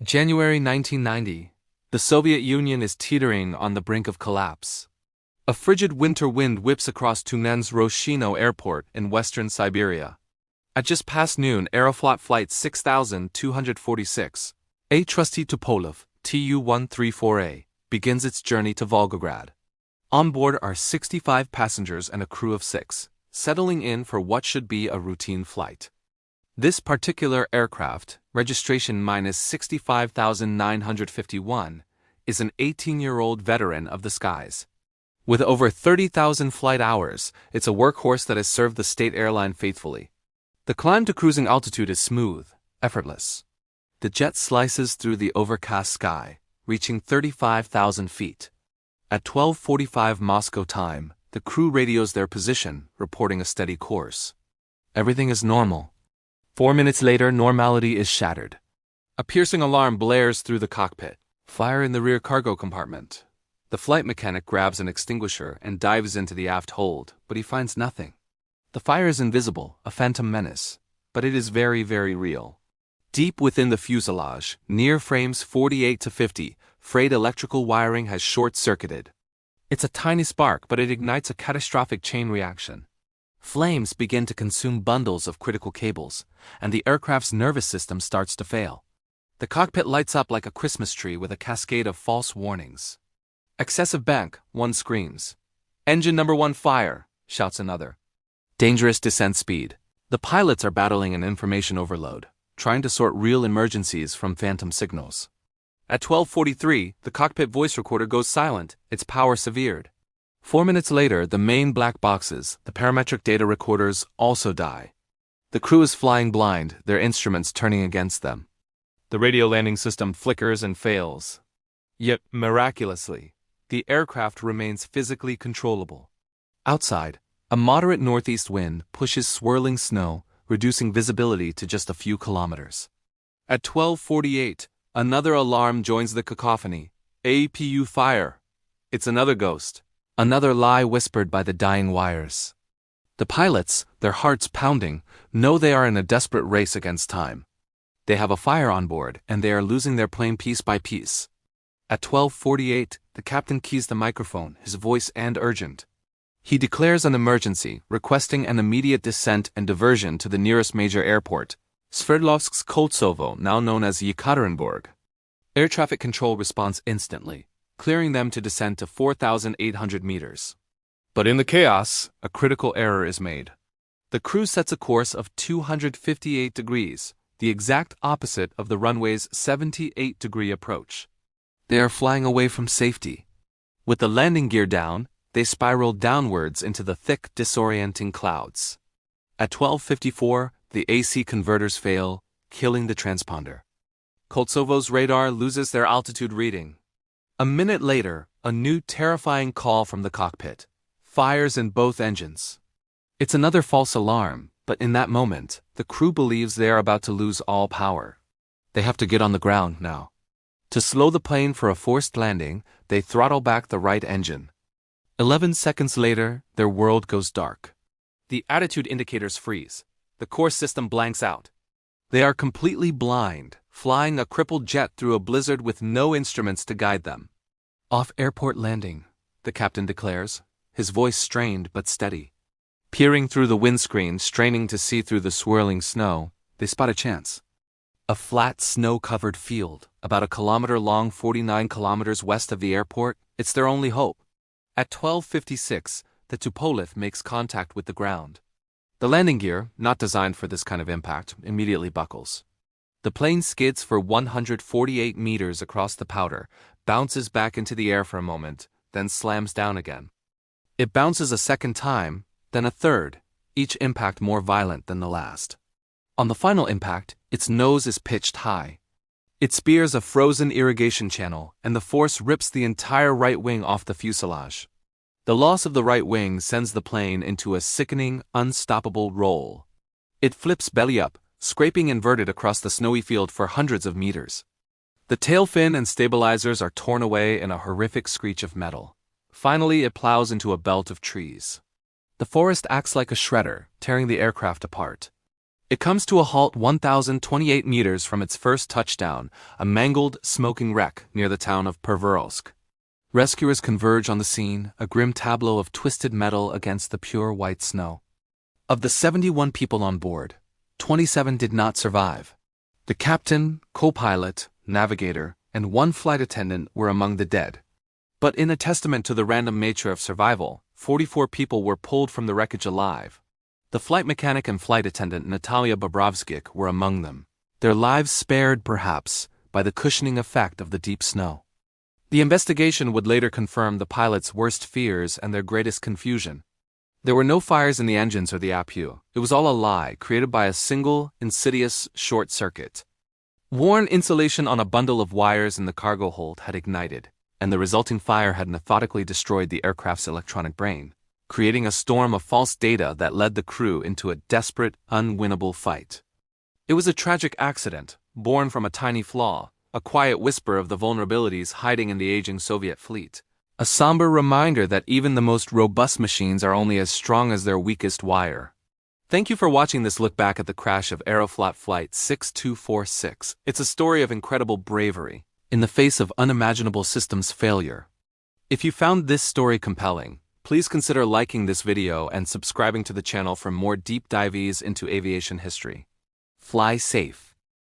January 1990. The Soviet Union is teetering on the brink of collapse. A frigid winter wind whips across Tyumen's Roshino Airport in western Siberia. At just past noon, Aeroflot Flight 6246A trusty Tupolev Tu-134A begins its journey to Volgograd. On board are 65 passengers and a crew of 6, settling in for what should be a routine flight. This particular aircraft, registration -65951, is an 18-year-old veteran of the skies. With over 30,000 flight hours, it's a workhorse that has served the state airline faithfully. The climb to cruising altitude is smooth, effortless. The jet slices through the overcast sky, reaching 35,000 feet. At 12:45 Moscow time, the crew radios their position, reporting a steady course. Everything is normal. 4 minutes later, normality is shattered. A piercing alarm blares through the cockpit. Fire in the rear cargo compartment. The flight mechanic grabs an extinguisher and dives into the aft hold, but he finds nothing. The fire is invisible, a phantom menace, but it is very, very real. Deep within the fuselage, near frames 48 to 50, frayed electrical wiring has short-circuited. It's a tiny spark, but it ignites a catastrophic chain reaction. Flames begin to consume bundles of critical cables, and the aircraft's nervous system starts to fail. The cockpit lights up like a Christmas tree with a cascade of false warnings. Excessive bank, one screams. Engine number 1 fire, shouts another. Dangerous descent speed. The pilots are battling an information overload, trying to sort real emergencies from phantom signals. At 12:43, the cockpit voice recorder goes silent, its power severed. 4 minutes later, the main black boxes, the parametric data recorders, also die. The crew is flying blind, their instruments turning against them. The radio landing system flickers and fails. Yet, miraculously, the aircraft remains physically controllable. Outside, a moderate northeast wind pushes swirling snow, reducing visibility to just a few kilometers. At 12:48, another alarm joins the cacophony. APU fire. It's another ghost. Another lie whispered by the dying wires. The pilots, their hearts pounding, know they are in a desperate race against time. They have a fire on board, and they are losing their plane piece by piece. At 12:48, the captain keys the microphone, his voice urgent. He declares an emergency, requesting an immediate descent and diversion to the nearest major airport, Sverdlovsk's Koltsovo, now known as Yekaterinburg. Air traffic control responds instantly, clearing them to descend to 4,800 meters. But in the chaos, a critical error is made. The crew sets a course of 258 degrees, the exact opposite of the runway's 78-degree approach. They are flying away from safety. With the landing gear down, they spiral downwards into the thick, disorienting clouds. At 12:54, the AC converters fail, killing the transponder. Koltsovo's radar loses their altitude reading. A minute later, a new terrifying call from the cockpit. Fires in both engines. It's another false alarm, but in that moment, the crew believes they are about to lose all power. They have to get on the ground now. To slow the plane for a forced landing, they throttle back the right engine. 11 seconds later, their world goes dark. The attitude indicators freeze. The course system blanks out. They are completely blind, flying a crippled jet through a blizzard with no instruments to guide them. Off-airport landing, the captain declares, his voice strained but steady. Peering through the windscreen, straining to see through the swirling snow, they spot a chance. A flat, snow-covered field, about a kilometer long, 49 kilometers west of the airport, it's their only hope. At 12:56, the Tupolev makes contact with the ground. The landing gear, not designed for this kind of impact, immediately buckles. The plane skids for 148 meters across the powder, bounces back into the air for a moment, then slams down again. It bounces a second time, then a third, each impact more violent than the last. On the final impact, its nose is pitched high. It spears a frozen irrigation channel, and the force rips the entire right wing off the fuselage. The loss of the right wing sends the plane into a sickening, unstoppable roll. It flips belly up, scraping inverted across the snowy field for hundreds of meters. The tail fin and stabilizers are torn away in a horrific screech of metal. Finally, it plows into a belt of trees. The forest acts like a shredder, tearing the aircraft apart. It comes to a halt 1,028 meters from its first touchdown, a mangled, smoking wreck near the town of Sverdlovsk. Rescuers converge on the scene, a grim tableau of twisted metal against the pure white snow. Of the 71 people on board, 27 did not survive. The captain, co-pilot, navigator, and one flight attendant were among the dead. But in a testament to the random nature of survival, 44 people were pulled from the wreckage alive. The flight mechanic and flight attendant Natalia Bobrovskik were among them, their lives spared, perhaps, by the cushioning effect of the deep snow. The investigation would later confirm the pilots' worst fears and their greatest confusion. There were no fires in the engines or the APU. It was all a lie, created by a single, insidious short circuit. Worn insulation on a bundle of wires in the cargo hold had ignited, and the resulting fire had methodically destroyed the aircraft's electronic brain, creating a storm of false data that led the crew into a desperate, unwinnable fight. It was a tragic accident, born from a tiny flaw, a quiet whisper of the vulnerabilities hiding in the aging Soviet fleet. A somber reminder that even the most robust machines are only as strong as their weakest wire. Thank you for watching this look back at the crash of Aeroflot Flight 6246. It's a story of incredible bravery in the face of unimaginable systems failure. If you found this story compelling, please consider liking this video and subscribing to the channel for more deep dives into aviation history. Fly safe.